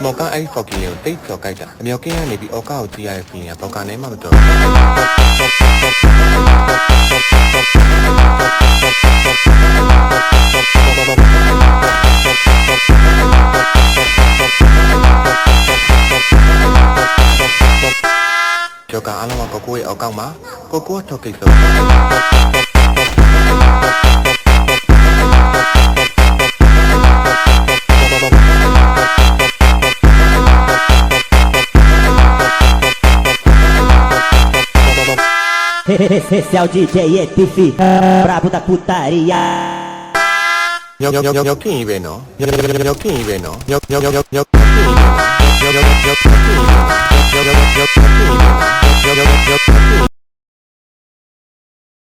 မော်ကအဲ့ဖော်ကီကိုတိတ်ကျော်ကြိုက်တာအမြောက်ကင်းကနေပြီးအော်ကာကိုကြည့်ရတဲ့ဖီလင်ကဘောက်ကနေမှမတော်ကျော်ကအားလုံးကကိုကိုရဲ့အောက်ကောက်မှာကိုကိုထောက်ကိစ္စEsse é o DJ Etifi Brabo da putaria Nhóc nhóc nhóc nhóc nhóc nhóc nhóc nhóc nhóc nhóc nhóc nhóc nhóc nhóc nhóc nhóc